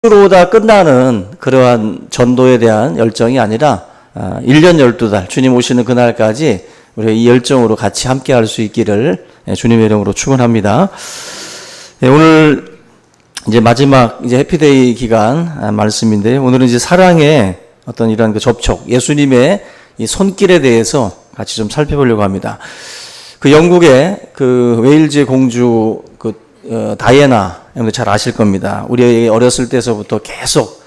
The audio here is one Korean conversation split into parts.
주로 다 끝나는 그러한 전도에 대한 열정이 아니라 1년 12달 주님 오시는 그날까지 우리가 이 열정으로 같이 함께 할 수 있기를 주님의 이름으로 축원합니다. 오늘 이제 마지막 이제 해피데이 기간 말씀인데, 오늘은 이제 사랑의 어떤 이런 그 접촉, 예수님의 이 손길에 대해서 같이 좀 살펴보려고 합니다. 그 영국의 그 웨일즈의 공주 다이애나, 여러분들 잘 아실 겁니다. 우리 어렸을 때서부터 계속,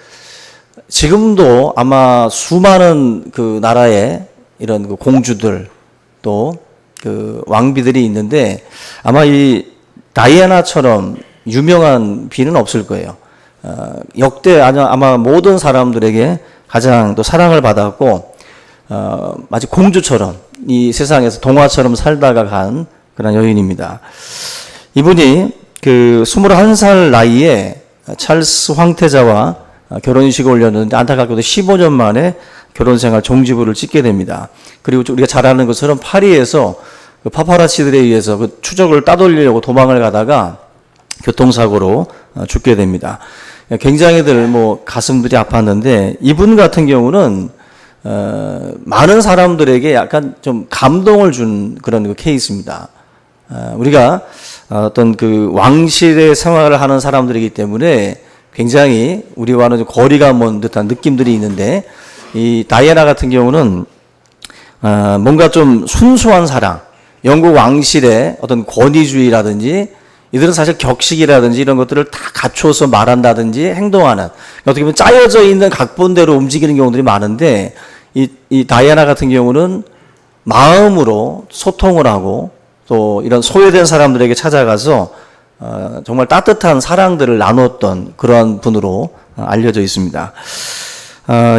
지금도 아마 수많은 그 나라의 이런 그 공주들 또 그 왕비들이 있는데, 아마 이 다이애나처럼 유명한 비는 없을 거예요. 역대 아마 모든 사람들에게 가장 또 사랑을 받았고, 마치 공주처럼 이 세상에서 동화처럼 살다가 간 그런 여인입니다. 이분이 그 21살 나이에 찰스 황태자와 결혼식을 올렸는데, 안타깝게도 15년 만에 결혼생활 종지부를 찍게 됩니다. 그리고 우리가 잘 아는 것처럼 파리에서 그 파파라치들에 의해서 그 추적을 따돌리려고 도망을 가다가 교통사고로 죽게 됩니다. 굉장히들 가슴들이 아팠는데, 이분 같은 경우는 많은 사람들에게 약간 좀 감동을 준 그런 그 케이스입니다. 우리가 어떤 그 왕실의 생활을 하는 사람들이기 때문에 굉장히 우리와는 좀 거리가 먼 듯한 느낌들이 있는데, 이 다이애나 같은 경우는 뭔가 좀 순수한 사랑, 영국 왕실의 어떤 권위주의라든지, 이들은 사실 격식이라든지 이런 것들을 다 갖춰서 말한다든지 행동하는, 어떻게 보면 짜여져 있는 각본대로 움직이는 경우들이 많은데, 이 다이애나 같은 경우는 마음으로 소통을 하고 또 이런 소외된 사람들에게 찾아가서 정말 따뜻한 사랑들을 나눴던 그러한 분으로 알려져 있습니다.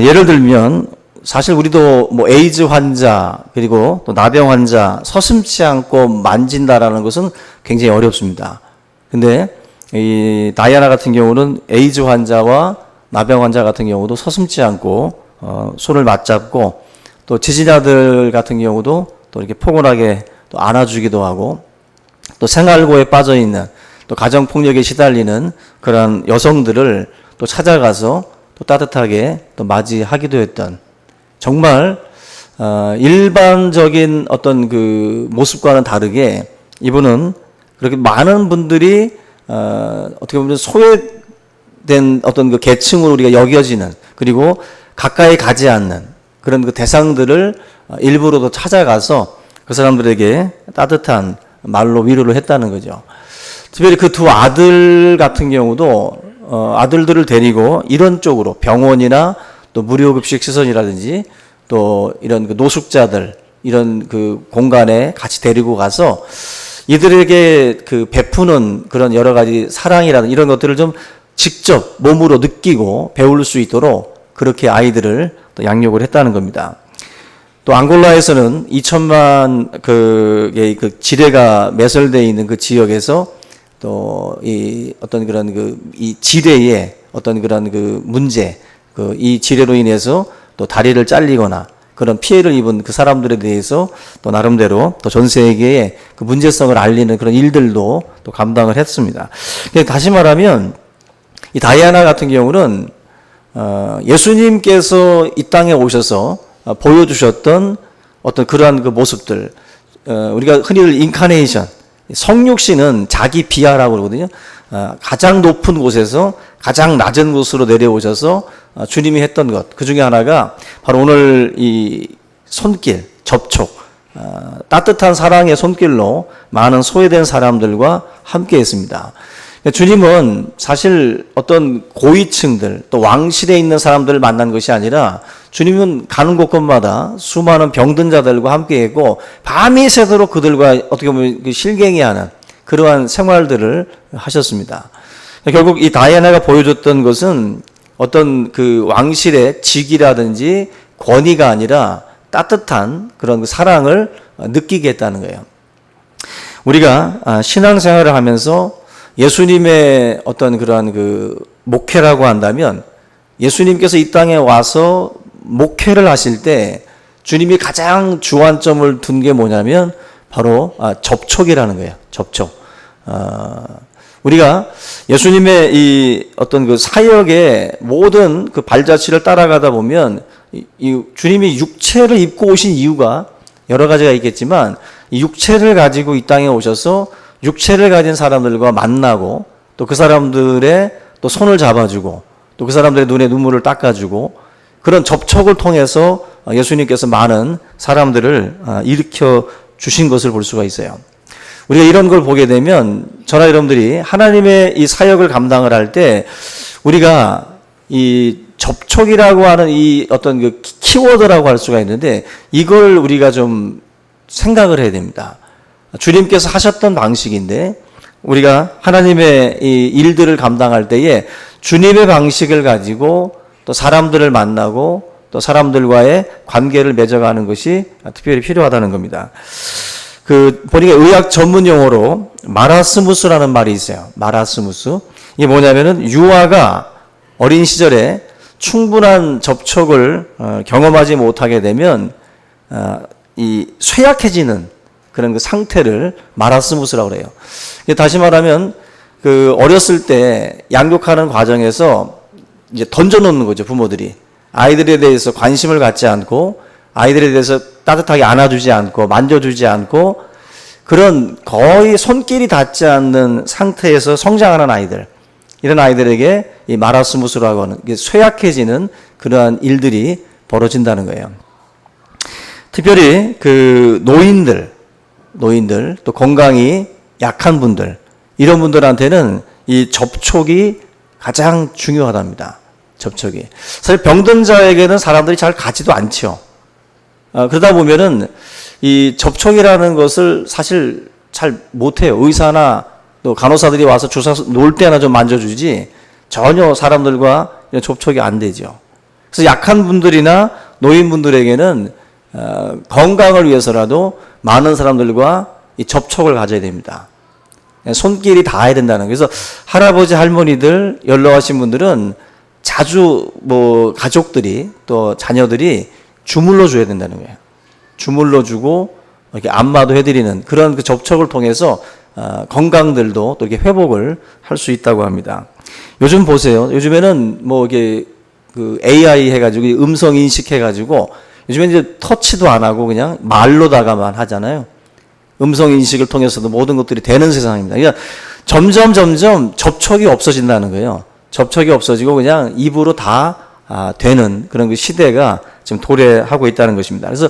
예를 들면, 사실 우리도 에이즈 환자 그리고 또 나병 환자 서슴지 않고 만진다라는 것은 굉장히 어렵습니다. 근데 이 다이애나 같은 경우는 에이즈 환자와 나병 환자 같은 경우도 서슴지 않고 손을 맞잡고, 또 지지자들 같은 경우도 또 이렇게 포근하게 또 안아주기도 하고, 또 생활고에 빠져 있는, 또 가정폭력에 시달리는 그런 여성들을 또 찾아가서 또 따뜻하게 또 맞이하기도 했던, 정말 일반적인 어떤 그 모습과는 다르게 이분은 그렇게 많은 분들이 어떻게 보면 소외된 어떤 그 계층으로 우리가 여겨지는, 그리고 가까이 가지 않는 그런 그 대상들을 일부러도 찾아가서 그 사람들에게 따뜻한 말로 위로를 했다는 거죠. 특별히 그 두 아들 같은 경우도 아들들을 데리고 이런 쪽으로 병원이나 또 무료급식 시설이라든지 또 이런 그 노숙자들 이런 그 공간에 같이 데리고 가서 이들에게 그 베푸는 그런 여러 가지 사랑이라든 이런 것들을 좀 직접 몸으로 느끼고 배울 수 있도록 그렇게 아이들을 또 양육을 했다는 겁니다. 또 앙골라에서는 2천만 그 지뢰가 매설되어 있는 그 지역에서 또 이 어떤 그런 이 지뢰의 어떤 그런 그 문제, 이 지뢰로 인해서 또 다리를 잘리거나 그런 피해를 입은 그 사람들에 대해서 또 나름대로 또 전 세계에 그 문제성을 알리는 그런 일들도 또 감당을 했습니다. 다시 말하면 이 다이애나 같은 경우는 예수님께서 이 땅에 오셔서 보여주셨던 어떤 그러한 그 모습들, 우리가 흔히 인카네이션, 성육신은 자기 비하라고 그러거든요. 가장 높은 곳에서 가장 낮은 곳으로 내려오셔서 주님이 했던 것, 그 중에 하나가 바로 오늘 이 손길, 접촉, 따뜻한 사랑의 손길로 많은 소외된 사람들과 함께 했습니다. 주님은 사실 어떤 고위층들, 또 왕실에 있는 사람들을 만난 것이 아니라, 주님은 가는 곳곳마다 수많은 병든 자들과 함께 했고, 밤이 새도록 그들과 어떻게 보면 실갱이하는 그러한 생활들을 하셨습니다. 결국 이 다이애나가 보여줬던 것은 어떤 그 왕실의 직이라든지 권위가 아니라 따뜻한 그런 그 사랑을 느끼게 했다는 거예요. 우리가 신앙생활을 하면서 예수님의 어떤 그러한 그 목회라고 한다면, 예수님께서 이 땅에 와서 목회를 하실 때 주님이 가장 주안점을 둔 게 뭐냐면 바로 접촉이라는 거예요. 접촉. 우리가 예수님의 이 어떤 그 사역의 모든 그 발자취를 따라가다 보면 이 주님이 육체를 입고 오신 이유가 여러 가지가 있겠지만 이 육체를 가지고 이 땅에 오셔서 육체를 가진 사람들과 만나고 또 그 사람들의 또 손을 잡아주고 또 그 사람들의 눈에 눈물을 닦아주고 그런 접촉을 통해서 예수님께서 많은 사람들을 일으켜 주신 것을 볼 수가 있어요. 우리가 이런 걸 보게 되면 저나 여러분들이 하나님의 이 사역을 감당을 할 때 우리가 이 접촉이라고 하는 이 어떤 그 키워드라고 할 수가 있는데 이걸 우리가 좀 생각을 해야 됩니다. 주님께서 하셨던 방식인데 우리가 하나님의 이 일들을 감당할 때에 주님의 방식을 가지고 또 사람들을 만나고 또 사람들과의 관계를 맺어가는 것이 특별히 필요하다는 겁니다. 보니까 의학 전문 용어로 마라스무스라는 말이 있어요. 마라스무스. 이게 뭐냐면은 유아가 어린 시절에 충분한 접촉을 경험하지 못하게 되면 이 쇠약해지는 그런 그 상태를 마라스무스라고 그래요. 다시 말하면 그 어렸을 때 양육하는 과정에서 이제 던져놓는 거죠, 부모들이. 아이들에 대해서 관심을 갖지 않고 아이들에 대해서 따뜻하게 안아주지 않고 만져주지 않고 그런 거의 손길이 닿지 않는 상태에서 성장하는 아이들, 이런 아이들에게 이 마라스무스라고 하는 쇠약해지는 그러한 일들이 벌어진다는 거예요. 특별히 그 노인들 또 건강이 약한 분들, 이런 분들한테는 이 접촉이 가장 중요하답니다. 접촉이. 사실 병든 자에게는 사람들이 잘 가지도 않죠. 그러다 보면은 이 접촉이라는 것을 사실 잘 못해요. 의사나 또 간호사들이 와서 주사 놓을 때나 좀 만져주지 전혀 사람들과 접촉이 안 되죠. 그래서 약한 분들이나 노인분들에게는 건강을 위해서라도 많은 사람들과 이 접촉을 가져야 됩니다. 손길이 닿아야 된다는 거예요. 그래서 할아버지 할머니들 연로하신 분들은 자주 가족들이 또 자녀들이 주물러 줘야 된다는 거예요. 주물러 주고 이렇게 안마도 해드리는 그런 그 접촉을 통해서 건강들도 또 이렇게 회복을 할 수 있다고 합니다. 요즘 보세요. 요즘에는 이게 그 AI 해가지고 음성 인식해가지고 요즘에 이제 터치도 안 하고 그냥 말로다가만 하잖아요. 음성 인식을 통해서도 모든 것들이 되는 세상입니다. 그러니까 점점 접촉이 없어진다는 거예요. 접촉이 없어지고 그냥 입으로 다 되는 그런 그 시대가 지금 도래하고 있다는 것입니다. 그래서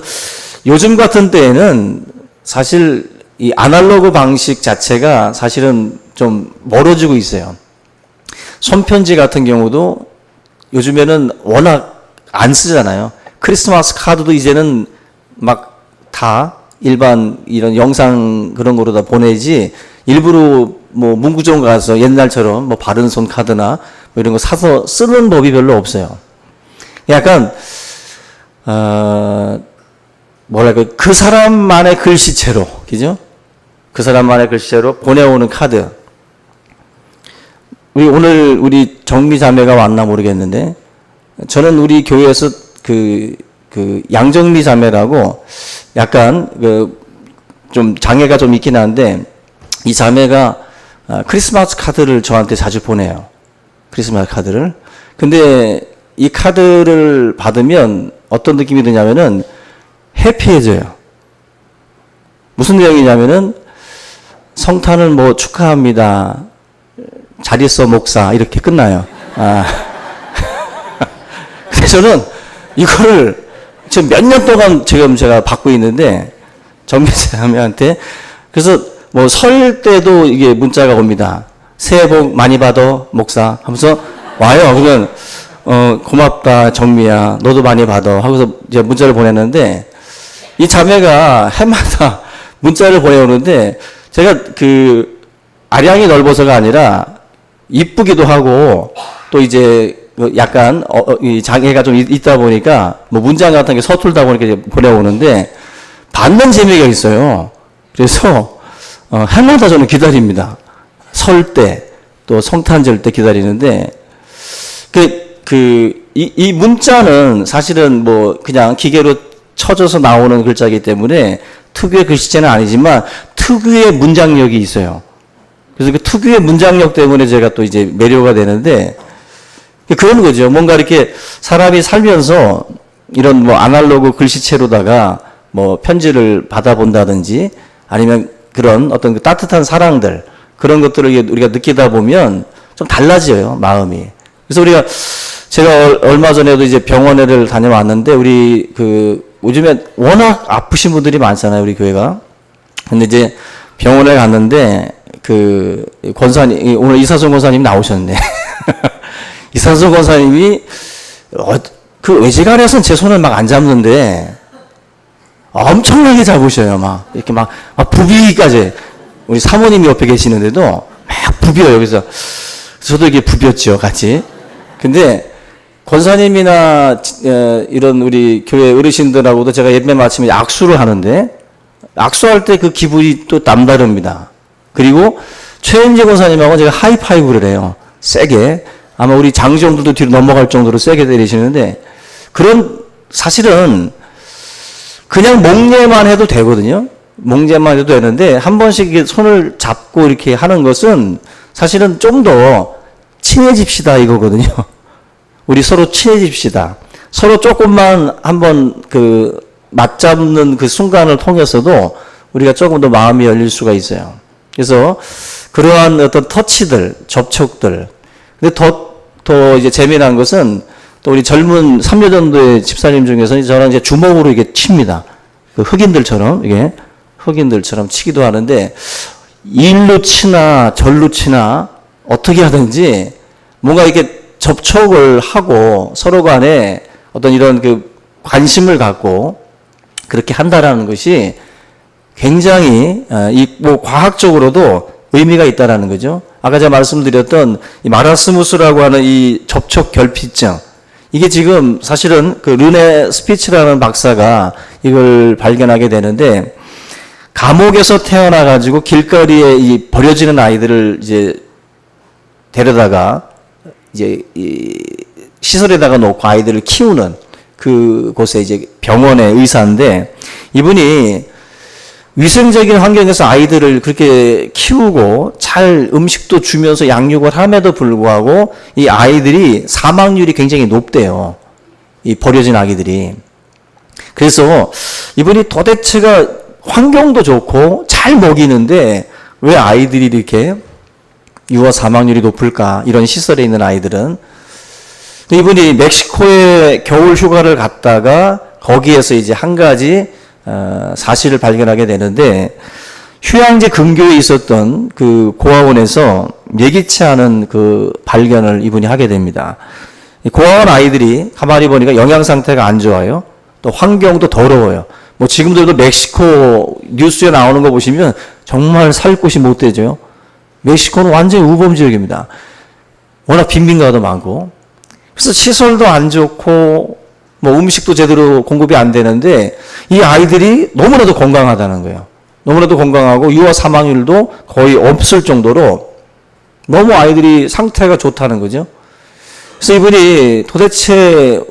요즘 같은 때에는 사실 이 아날로그 방식 자체가 사실은 좀 멀어지고 있어요. 손편지 같은 경우도 요즘에는 워낙 안 쓰잖아요. 크리스마스 카드도 이제는 막 다 일반 이런 영상 그런 거로 다 보내지 일부러 문구점 가서 옛날처럼 바른손 카드나 이런 거 사서 쓰는 법이 별로 없어요. 약간 그 사람만의 글씨체로, 그죠? 그 사람만의 글씨체로 보내오는 카드. 오늘 우리 정미 자매가 왔나 모르겠는데 저는 우리 교회에서 그 양정미 자매라고 약간 좀 장애가 좀 있긴 한데 이 자매가 크리스마스 카드를 저한테 자주 보내요. 크리스마스 카드를. 근데 이 카드를 받으면 어떤 느낌이 드냐면은 해피해져요. 무슨 내용이냐면은 성탄을 축하합니다. 잘 있어 목사 이렇게 끝나요. 그래서 저는 이거를 지금 몇 년 동안 지금 제가 받고 있는데 정미자매한테 그래서 설 때도 이게 문자가 옵니다. 새해 복 많이 받아 목사 하면서 와요. 그러면 고맙다 정미야 너도 많이 받아 하고서 이제 문자를 보냈는데 이 자매가 해마다 문자를 보내오는데 제가 아량이 넓어서가 아니라 이쁘기도 하고 또 이제 약간 이 장애가 좀 있다 보니까 문장 같은 게 서툴다 보니까 보내오는데 받는 재미가 있어요. 그래서 해마다 저는 기다립니다. 설 때 또 성탄절 때 기다리는데 이 문자는 사실은 그냥 기계로 쳐져서 나오는 글자이기 때문에 특유의 글씨체는 아니지만 특유의 문장력이 있어요. 그래서 그 특유의 문장력 때문에 제가 또 이제 매료가 되는데, 그런 거죠. 뭔가 이렇게 사람이 살면서 이런 뭐 아날로그 글씨체로다가 뭐 편지를 받아본다든지 아니면 그런 어떤 그 따뜻한 사랑들, 그런 것들을 우리가 느끼다 보면 좀 달라져요, 마음이. 그래서 제가 얼마 전에도 이제 병원에를 다녀왔는데, 우리 요즘에 워낙 아프신 분들이 많잖아요, 우리 교회가. 근데 이제 병원에 갔는데, 권사님, 오늘 이사son 권사님 나오셨네. 이사son 권사님이, 외지간에서는 제 손을 막 안 잡는데, 엄청나게 잡으셔요, 막. 이렇게 막 부비기까지. 우리 사모님이 옆에 계시는데도 막 부벼요. 그래서 저도 이게 부볐죠, 같이. 근데, 권사님이나, 이런 우리 교회 어르신들하고도 제가 예배 마치면 악수를 하는데, 악수할 때 그 기분이 또 남다릅니다. 그리고 최은재 권사님하고 제가 하이파이브를 해요. 세게. 아마 우리 장정들도 뒤로 넘어갈 정도로 세게 때리시는데, 사실은 그냥 목례만 해도 되거든요. 목례만 해도 되는데, 한 번씩 이렇게 손을 잡고 이렇게 하는 것은 사실은 좀 더 친해집시다 이거거든요. 우리 서로 친해집시다. 서로 조금만 한번 맞잡는 그 순간을 통해서도 우리가 조금 더 마음이 열릴 수가 있어요. 그래서 그러한 어떤 터치들, 접촉들. 근데 더 이제 재미난 것은 또 우리 젊은 3년 정도의 집사님 중에서는 저랑 이제 주먹으로 이게 칩니다. 흑인들처럼 치기도 하는데, 일로 치나 절로 치나 어떻게 하든지 뭔가 이렇게 접촉을 하고 서로 간에 어떤 이런 관심을 갖고 그렇게 한다라는 것이 굉장히 뭐 과학적으로도 의미가 있다라는 거죠. 아까 제가 말씀드렸던 이 마라스무스라고 하는 이 접촉 결핍증, 이게 지금 사실은 르네 스피츠라는 박사가 이걸 발견하게 되는데, 감옥에서 태어나가지고 길거리에 이 버려지는 아이들을 이제 데려다가 이제 이 시설에다가 놓고 아이들을 키우는 그곳에 이제 병원의 의사인데, 이분이 위생적인 환경에서 아이들을 그렇게 키우고 잘 음식도 주면서 양육을 함에도 불구하고 이 아이들이 사망률이 굉장히 높대요. 이 버려진 아기들이. 그래서 이분이 도대체가 환경도 좋고 잘 먹이는데 왜 아이들이 이렇게 유아 사망률이 높을까? 이런 시설에 있는 아이들은. 이분이 멕시코에 겨울 휴가를 갔다가 거기에서 이제 한 가지 사실을 발견하게 되는데, 휴양지 근교에 있었던 그 고아원에서 예기치 않은 그 발견을 이분이 하게 됩니다. 고아원 아이들이 가만히 보니까 영양 상태가 안 좋아요. 또 환경도 더러워요. 뭐 지금들도 멕시코 뉴스에 나오는 거 보시면 정말 살 곳이 못 되죠. 멕시코는 완전히 우범 지역입니다. 워낙 빈민가도 많고. 그래서 시설도 안 좋고 뭐 음식도 제대로 공급이 안 되는데 이 아이들이 너무나도 건강하다는 거예요. 너무나도 건강하고 유아 사망률도 거의 없을 정도로 너무 아이들이 상태가 좋다는 거죠. 그래서 이분이 도대체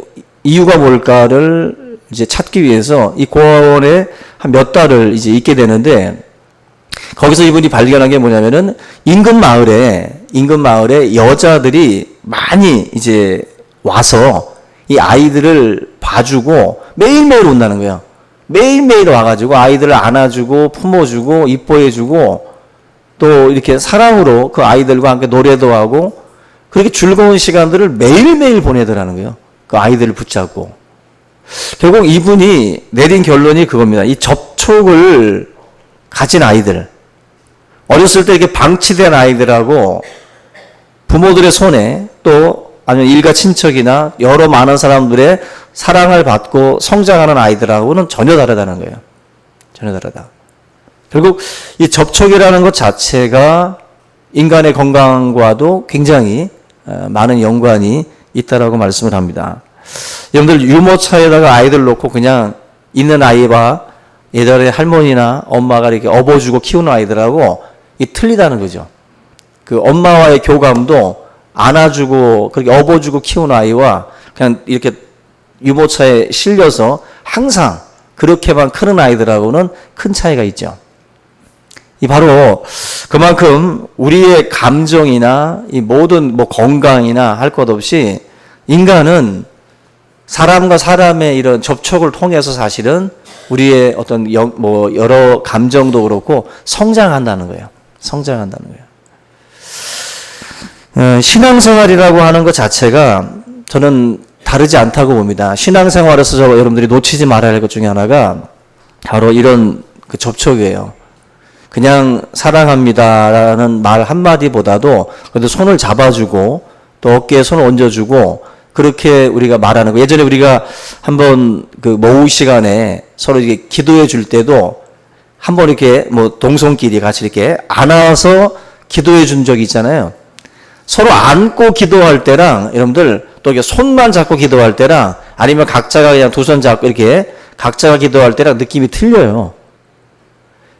이유가 뭘까를 이제 찾기 위해서 이 고아원에 한 몇 달을 이제 있게 되는데, 거기서 이분이 발견한 게 뭐냐면은 인근 마을에 여자들이 많이 이제 와서 이 아이들을 봐주고 매일매일 온다는 거예요. 매일매일 와가지고 아이들을 안아주고 품어주고 이뻐해주고 또 이렇게 사랑으로 그 아이들과 함께 노래도 하고 그렇게 즐거운 시간들을 매일매일 보내더라는 거예요. 그 아이들을 붙잡고. 결국 이분이 내린 결론이 그겁니다. 이 접촉을 가진 아이들, 어렸을 때 이렇게 방치된 아이들하고 부모들의 손에 또 아니면 일가 친척이나 여러 많은 사람들의 사랑을 받고 성장하는 아이들하고는 전혀 다르다는 거예요. 전혀 다르다. 결국 이 접촉이라는 것 자체가 인간의 건강과도 굉장히 많은 연관이 있다라고 말씀을 합니다. 여러분들 유모차에다가 아이들 놓고 그냥 있는 아이와 예전에 할머니나 엄마가 이렇게 업어주고 키우는 아이들하고 이 틀리다는 거죠. 그 엄마와의 교감도 안아주고 그렇게 업어주고 키우는 아이와 그냥 이렇게 유모차에 실려서 항상 그렇게만 크는 아이들하고는 큰 차이가 있죠. 이 바로 그만큼 우리의 감정이나 이 모든 뭐 건강이나 할 것 없이 인간은 사람과 사람의 이런 접촉을 통해서 사실은 우리의 어떤 뭐 여러 감정도 그렇고 성장한다는 거예요. 성장한다는 거예요. 신앙생활이라고 하는 것 자체가 저는 다르지 않다고 봅니다. 신앙생활에서 여러분들이 놓치지 말아야 할 것 중에 하나가 바로 이런 그 접촉이에요. 그냥 사랑합니다라는 말 한마디보다도 그래도 손을 잡아주고 또 어깨에 손을 얹어주고 그렇게 우리가 말하는 거. 예전에 우리가 한번 그 모우 시간에 서로 이렇게 기도해 줄 때도 한번 이렇게 뭐 동성끼리 같이 이렇게 안아서 기도해 준 적이 있잖아요. 서로 안고 기도할 때랑 여러분들 또 이렇게 손만 잡고 기도할 때랑 아니면 각자가 그냥 두 손 잡고 이렇게 각자가 기도할 때랑 느낌이 틀려요.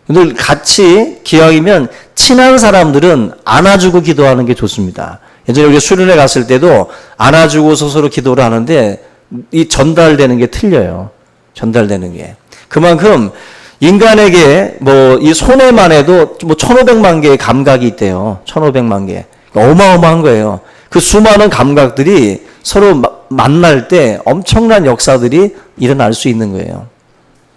늘 같이 기왕이면 친한 사람들은 안아주고 기도하는 게 좋습니다. 예전에 우리가 수련회 갔을 때도 안아주고서 서로 기도를 하는데 이 전달되는 게 틀려요. 전달되는 게. 그만큼 인간에게 뭐 이 손에만 해도 뭐 1500만 개의 감각이 있대요. 1500만 개. 어마어마한 거예요. 그 수많은 감각들이 서로 만날 때 엄청난 역사들이 일어날 수 있는 거예요.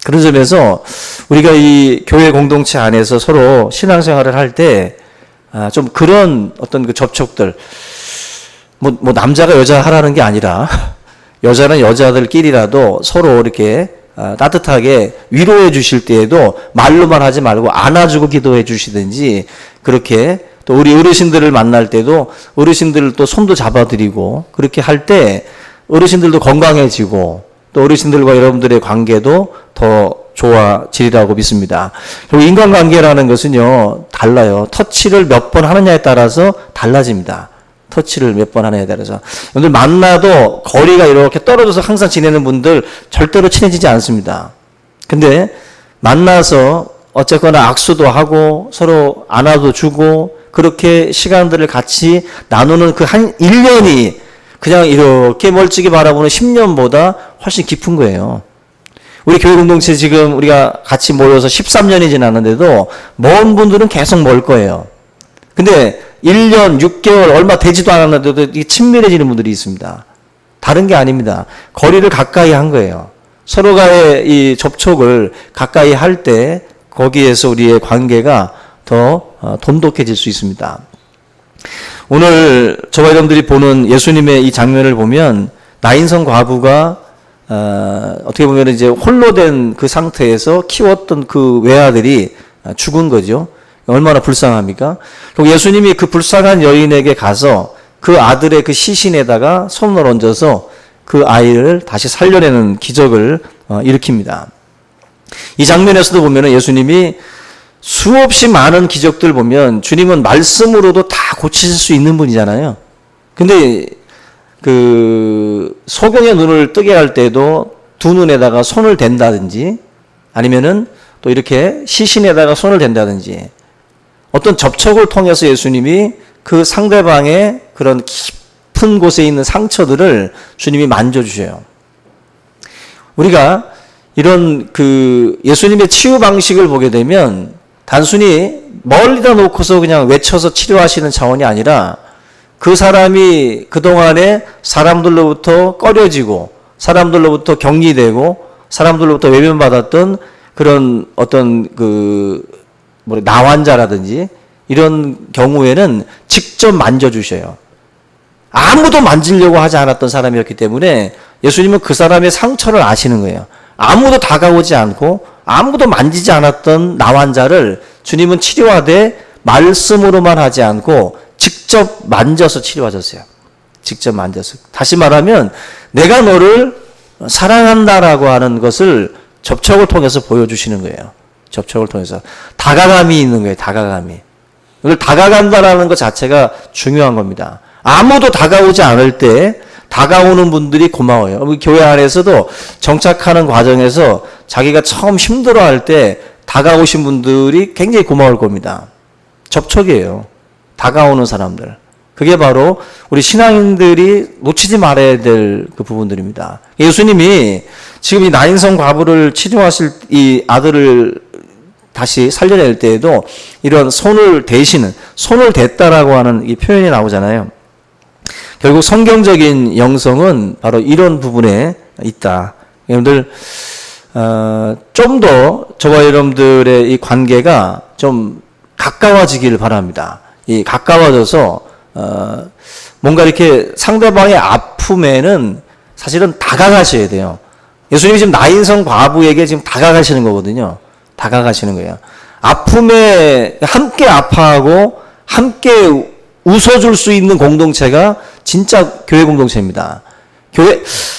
그런 점에서 우리가 이 교회 공동체 안에서 서로 신앙생활을 할 때 좀 그런 어떤 그 접촉들 뭐 남자가 여자 하라는 게 아니라 여자는 여자들끼리라도 서로 이렇게 따뜻하게 위로해 주실 때에도 말로만 하지 말고 안아주고 기도해 주시든지 그렇게 또 우리 어르신들을 만날 때도 어르신들 또 손도 잡아드리고 그렇게 할 때 어르신들도 건강해지고 또 어르신들과 여러분들의 관계도 더 좋아지리라고 믿습니다. 그리고 인간관계라는 것은요 달라요. 터치를 몇 번 하느냐에 따라서 달라집니다. 터치를 몇 번 하느냐에 따라서. 여러분들 만나도 거리가 이렇게 떨어져서 항상 지내는 분들 절대로 친해지지 않습니다. 근데 만나서 어쨌거나 악수도 하고 서로 안아도 주고 그렇게 시간들을 같이 나누는 그 한 1년이 그냥 이렇게 멀찍이 바라보는 10년보다 훨씬 깊은 거예요. 우리 교회 공동체 지금 우리가 같이 모여서 13년이 지났는데도 먼 분들은 계속 멀 거예요. 근데 1년, 6개월 얼마 되지도 않았는데도 친밀해지는 분들이 있습니다. 다른 게 아닙니다. 거리를 가까이 한 거예요. 서로가의 이 접촉을 가까이 할 때 거기에서 우리의 관계가 더 돈독해질 수 있습니다. 오늘 저와 여러분들이 보는 예수님의 이 장면을 보면 나인성 과부가 어떻게 보면 이제 홀로 된 그 상태에서 키웠던 그 외아들이 죽은 거죠. 얼마나 불쌍합니까? 그리고 예수님이 그 불쌍한 여인에게 가서 그 아들의 그 시신에다가 손을 얹어서 그 아이를 다시 살려내는 기적을 일으킵니다. 이 장면에서도 보면 예수님이 수없이 많은 기적들 보면 주님은 말씀으로도 다 고치실 수 있는 분이잖아요. 근데 그 소경의 눈을 뜨게 할 때도 두 눈에다가 손을 댄다든지 아니면은 또 이렇게 시신에다가 손을 댄다든지 어떤 접촉을 통해서 예수님이 그 상대방의 그런 깊은 곳에 있는 상처들을 주님이 만져주셔요. 우리가 이런 그 예수님의 치유 방식을 보게 되면 단순히 멀리다 놓고서 그냥 외쳐서 치료하시는 차원이 아니라 그 사람이 그동안에 사람들로부터 꺼려지고 사람들로부터 격리되고 사람들로부터 외면받았던 그런 어떤 그 나환자라든지 이런 경우에는 직접 만져주셔요. 아무도 만지려고 하지 않았던 사람이었기 때문에 예수님은 그 사람의 상처를 아시는 거예요. 아무도 다가오지 않고 아무도 만지지 않았던 나환자를 주님은 치료하되 말씀으로만 하지 않고 직접 만져서 치료하셨어요. 직접 만져서. 다시 말하면 내가 너를 사랑한다라고 하는 것을 접촉을 통해서 보여주시는 거예요. 접촉을 통해서. 다가감이 있는 거예요. 다가감이. 이걸 다가간다라는 것 자체가 중요한 겁니다. 아무도 다가오지 않을 때 다가오는 분들이 고마워요. 우리 교회 안에서도 정착하는 과정에서 자기가 처음 힘들어할 때 다가오신 분들이 굉장히 고마울 겁니다. 접촉이에요. 다가오는 사람들. 그게 바로 우리 신앙인들이 놓치지 말아야 될 그 부분들입니다. 예수님이 지금 이 나인성 과부를 치료하실 이 아들을 다시 살려낼 때에도 이런 손을 대시는, 손을 댔다라고 하는 이 표현이 나오잖아요. 결국 성경적인 영성은 바로 이런 부분에 있다. 여러분들 좀 더 저와 여러분들의 이 관계가 좀 가까워지기를 바랍니다. 이 가까워져서 뭔가 이렇게 상대방의 아픔에는 사실은 다가가셔야 돼요. 예수님이 지금 나인성 과부에게 지금 다가가시는 거거든요. 다가가시는 거예요. 아픔에 함께 아파하고 함께 웃어줄 수 있는 공동체가 진짜 교회 공동체입니다.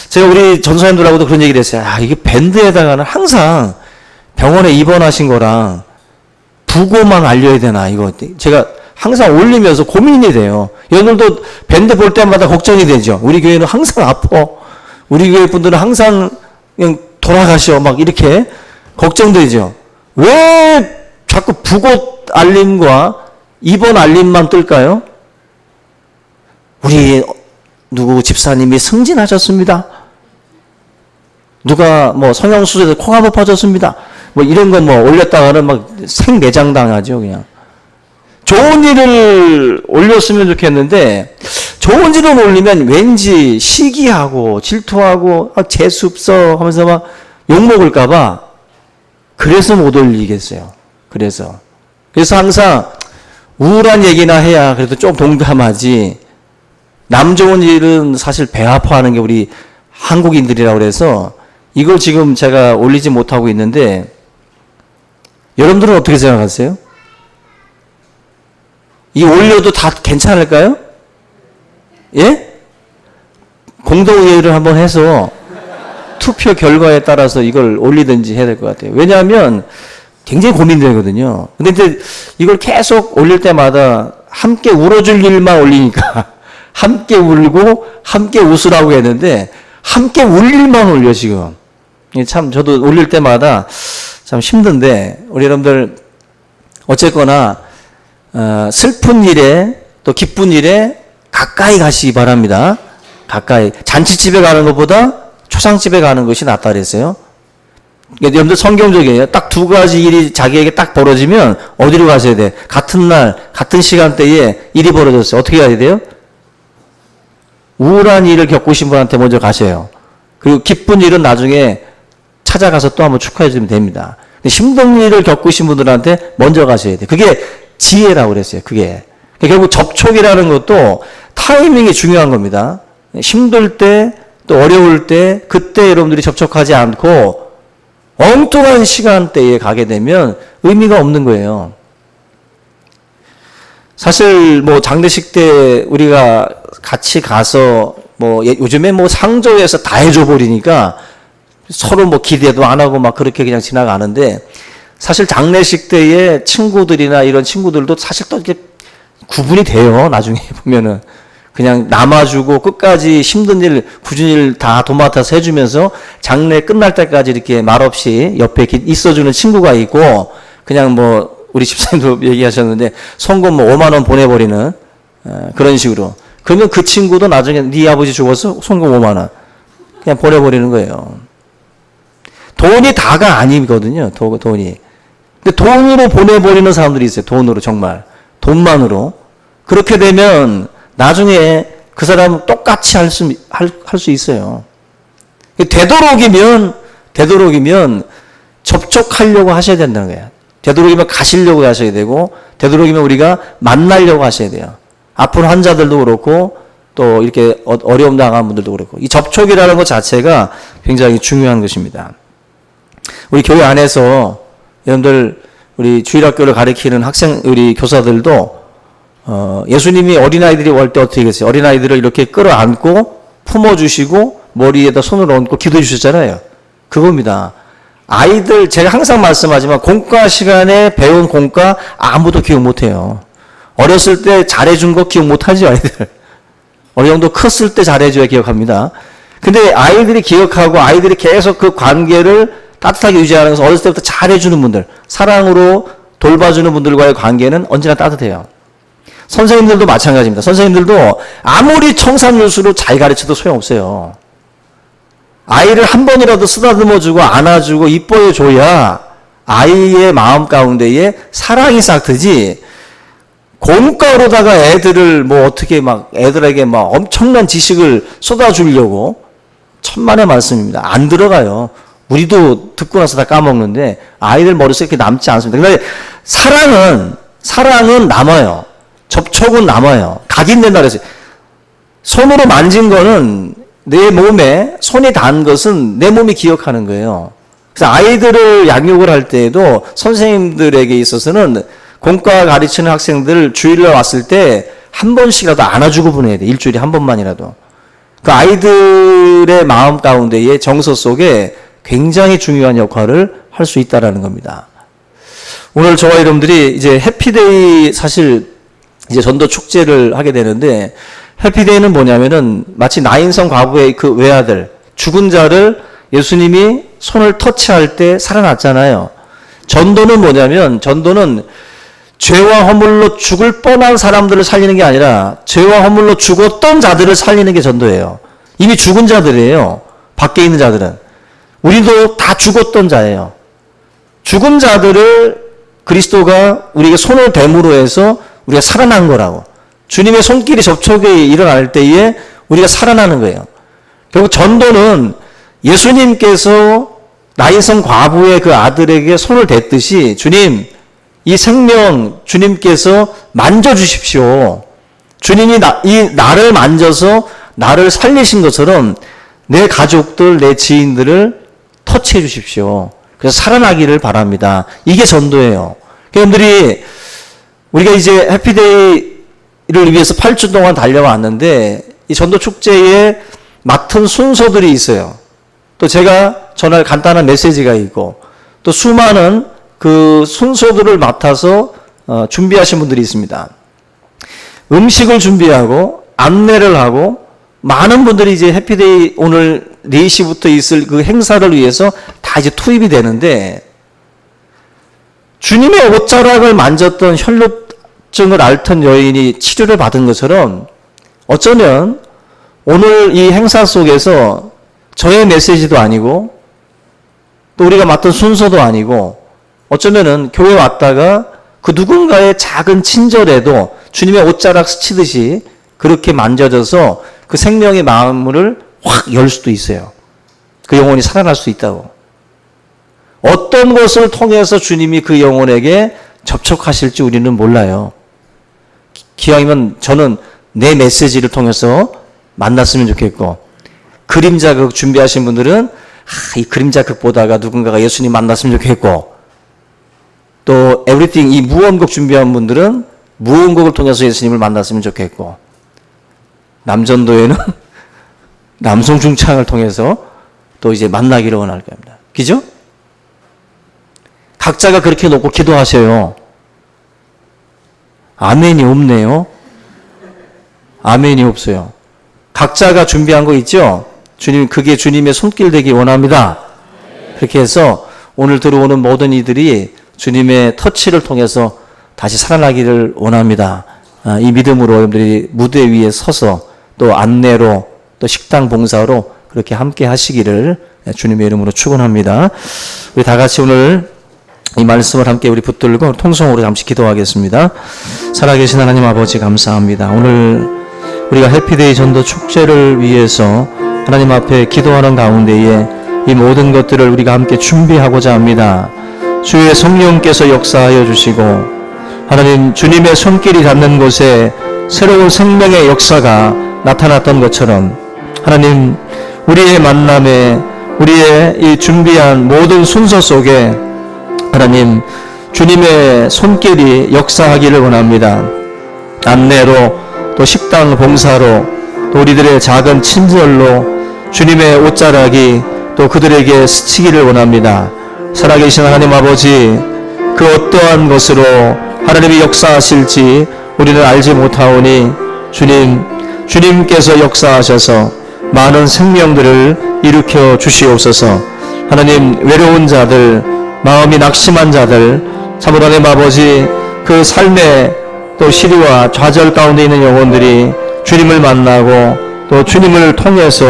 제가 우리 전사님들하고도 그런 얘기를 했어요. 이게 밴드에다가는 항상 병원에 입원하신 거랑 부고만 알려야 되나, 이거. 제가 항상 올리면서 고민이 돼요. 여러분들도 밴드 볼 때마다 걱정이 되죠. 우리 교회는 항상 아파. 우리 교회 분들은 항상 그냥 돌아가셔. 막 이렇게 걱정되죠. 왜 자꾸 부고 알림과 입원 알림만 뜰까요? 우리 누구 집사님이 승진하셨습니다. 누가 뭐 성형수술에서 코가 높아졌습니다. 뭐 이런 거 뭐 올렸다가는 막 생내장 당하죠, 그냥. 좋은 일을 올렸으면 좋겠는데, 좋은 일을 올리면 왠지 시기하고 질투하고 재수없어 하면서 막 욕먹을까봐 그래서 못 올리겠어요. 그래서 항상 우울한 얘기나 해야 그래도 좀 동감하지, 남 좋은 일은 사실 배 아파하는 게 우리 한국인들이라고 그래서 이걸 지금 제가 올리지 못하고 있는데, 여러분들은 어떻게 생각하세요? 이 올려도 다 괜찮을까요? 예? 공동회의를 한번 해서 투표 결과에 따라서 이걸 올리든지 해야 될 것 같아요. 왜냐하면 굉장히 고민되거든요. 근데 이제 이걸 계속 올릴 때마다 함께 울어줄 일만 올리니까 함께 울고 함께 웃으라고 했는데 함께 울 일만 올려 지금. 참 저도 올릴 때마다 참 힘든데, 우리 여러분들 어쨌거나 슬픈 일에 또 기쁜 일에 가까이 가시기 바랍니다. 가까이. 잔치집에 가는 것보다 초상집에 가는 것이 낫다 그랬어요. 여러분들 성경적이에요. 딱 두 가지 일이 자기에게 딱 벌어지면 어디로 가셔야 돼? 같은 날, 같은 시간대에 일이 벌어졌어요. 어떻게 해야 돼요? 우울한 일을 겪으신 분한테 먼저 가셔요. 그리고 기쁜 일은 나중에 찾아가서 또 한번 축하해 주면 됩니다. 근데 힘든 일을 겪으신 분들한테 먼저 가셔야 돼요. 그게 지혜라고 그랬어요. 그게. 결국 접촉이라는 것도 타이밍이 중요한 겁니다. 힘들 때, 또 어려울 때, 그때 여러분들이 접촉하지 않고 엉뚱한 시간대에 가게 되면 의미가 없는 거예요. 사실 뭐 장례식 때 우리가 같이 가서 뭐 요즘에 뭐 상조에서 다 해줘 버리니까 서로 뭐 기대도 안 하고 막 그렇게 그냥 지나가는데, 사실 장례식 때에 친구들이나 이런 친구들도 사실 또 이렇게 구분이 돼요. 나중에 보면은 그냥 남아주고 끝까지 힘든 일, 굳은 일 다 도맡아서 해주면서 장례 끝날 때까지 이렇게 말없이 옆에 있어주는 친구가 있고, 그냥 뭐 우리 집사님도 얘기하셨는데 송금 뭐 5만 원 보내버리는 그런 식으로. 그러면 그 친구도 나중에 네 아버지 죽어서 송금 5만 원 그냥 보내버리는 거예요. 돈이 다가 아니거든요. 돈이. 근데 돈으로 보내버리는 사람들이 있어요. 돈으로, 정말 돈만으로. 그렇게 되면 나중에 그 사람은 똑같이 할 수 있어요. 되도록이면 접촉하려고 하셔야 된다는 거예요. 되도록이면 가시려고 하셔야 되고, 되도록이면 우리가 만나려고 하셔야 돼요. 아픈 환자들도 그렇고 또 이렇게 어려움 당한 분들도 그렇고, 이 접촉이라는 것 자체가 굉장히 중요한 것입니다. 우리 교회 안에서 여러분들 우리 주일학교를 가르치는 우리 교사들도 예수님이 어린아이들이 올 때 어떻게 했어요? 어린아이들을 이렇게 끌어안고 품어주시고 머리에다 손을 얹고 기도해 주셨잖아요. 그겁니다. 아이들, 제가 항상 말씀하지만 공과 시간에 배운 공과 아무도 기억 못해요. 어렸을 때 잘해준 거 기억 못하죠, 아이들. 어느 정도 컸을 때 잘해줘야 기억합니다. 근데 아이들이 기억하고 아이들이 계속 그 관계를 따뜻하게 유지하는 것은 어렸을 때부터 잘해주는 분들, 사랑으로 돌봐주는 분들과의 관계는 언제나 따뜻해요. 선생님들도 마찬가지입니다. 선생님들도 아무리 청산유수로 잘 가르쳐도 소용없어요. 아이를 한 번이라도 쓰다듬어주고 안아주고 이뻐해줘야 아이의 마음 가운데에 사랑이 싹 트지, 공과로다가 애들을 뭐 어떻게 막 애들에게 막 엄청난 지식을 쏟아주려고, 천만의 말씀입니다. 안 들어가요. 우리도 듣고 나서 다 까먹는데 아이들 머릿속에 이렇게 남지 않습니다. 근데 사랑은 남아요. 접촉은 남아요. 각인된다 그랬어요. 손으로 만진 거는 내 몸에 손이 닿은 것은 내 몸이 기억하는 거예요. 그래서 아이들을 양육을 할 때에도 선생님들에게 있어서는 공과 가르치는 학생들 주일날 왔을 때 한 번씩이라도 안아주고 보내야 돼. 일주일에 한 번만이라도. 그 아이들의 마음 가운데의 정서 속에 굉장히 중요한 역할을 할 수 있다라는 겁니다. 오늘 저와 여러분들이 이제 해피데이, 사실 이제 전도 축제를 하게 되는데, 해피데이는 뭐냐면은 마치 나인성 과부의 그 외아들, 죽은 자를 예수님이 손을 터치할 때 살아났잖아요. 전도는 뭐냐면, 전도는 죄와 허물로 죽을 뻔한 사람들을 살리는 게 아니라 죄와 허물로 죽었던 자들을 살리는 게 전도예요. 이미 죽은 자들이에요. 밖에 있는 자들은. 우리도 다 죽었던 자예요. 죽은 자들을 그리스도가 우리에게 손을 댐으로 해서 우리가 살아난 거라고. 주님의 손길이 접촉이 일어날 때에 우리가 살아나는 거예요. 결국 전도는 예수님께서 나인성 과부의 그 아들에게 손을 댔듯이, 주님, 이 생명 주님께서 만져주십시오. 주님이 나를 만져서 나를 살리신 것처럼 내 가족들, 내 지인들을 터치해 주십시오. 그래서 살아나기를 바랍니다. 이게 전도예요. 여러분들이, 우리가 이제 해피데이를 위해서 8주 동안 달려왔는데, 이 전도 축제에 맡은 순서들이 있어요. 또 제가 전할 간단한 메시지가 있고, 또 수많은 그 순서들을 맡아서 준비하신 분들이 있습니다. 음식을 준비하고 안내를 하고, 많은 분들이 이제 해피데이 오늘 4시부터 있을 그 행사를 위해서 다 이제 투입이 되는데, 주님의 옷자락을 만졌던 혈루증을 앓던 여인이 치료를 받은 것처럼, 어쩌면 오늘 이 행사 속에서 저의 메시지도 아니고 또 우리가 맡은 순서도 아니고, 어쩌면은 교회 왔다가 그 누군가의 작은 친절에도 주님의 옷자락 스치듯이 그렇게 만져져서 그 생명의 마음을 확 열 수도 있어요. 그 영혼이 살아날 수 있다고. 어떤 것을 통해서 주님이 그 영혼에게 접촉하실지 우리는 몰라요. 기왕이면 저는 내 메시지를 통해서 만났으면 좋겠고, 그림자극 준비하신 분들은 이 그림자극 보다가 누군가가 예수님 만났으면 좋겠고, 또 에브리띵, 이 무언곡 준비한 분들은 무언곡을 통해서 예수님을 만났으면 좋겠고, 남전도에는 남성 중창을 통해서 또 이제 만나기를 원할 겁니다. 그죠? 각자가 그렇게 놓고 기도하세요. 아멘이 없네요. 아멘이 없어요. 각자가 준비한 거 있죠? 주님, 그게 주님의 손길 되기 원합니다. 그렇게 해서 오늘 들어오는 모든 이들이 주님의 터치를 통해서 다시 살아나기를 원합니다. 이 믿음으로 여러분들이 무대 위에 서서 또 안내로 또 식당 봉사로 그렇게 함께 하시기를 주님의 이름으로 축원합니다. 우리 다 같이 오늘 이 말씀을 함께 우리 붙들고 통성으로 잠시 기도하겠습니다. 살아계신 하나님 아버지, 감사합니다. 오늘 우리가 해피데이 전도 축제를 위해서 하나님 앞에 기도하는 가운데에 이 모든 것들을 우리가 함께 준비하고자 합니다. 주의 성령께서 역사하여 주시고, 하나님 주님의 손길이 닿는 곳에 새로운 생명의 역사가 나타났던 것처럼, 하나님 우리의 만남에, 우리의 이 준비한 모든 순서 속에 하나님 주님의 손길이 역사하기를 원합니다. 안내로, 또 식당 봉사로, 또 우리들의 작은 친절로 주님의 옷자락이 또 그들에게 스치기를 원합니다. 살아계신 하나님 아버지, 그 어떠한 것으로 하나님이 역사하실지 우리는 알지 못하오니, 주님께서 역사하셔서 많은 생명들을 일으켜 주시옵소서. 하나님, 외로운 자들, 마음이 낙심한 자들, 참으로 하나님 아버지, 그 삶의 또 시리와 좌절 가운데 있는 영혼들이 주님을 만나고 또 주님을 통해서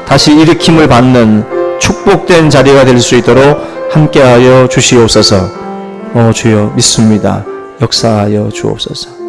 다시 일으킴을 받는 축복된 자리가 될 수 있도록 함께하여 주시옵소서. 주여 믿습니다. 역사하여 주옵소서.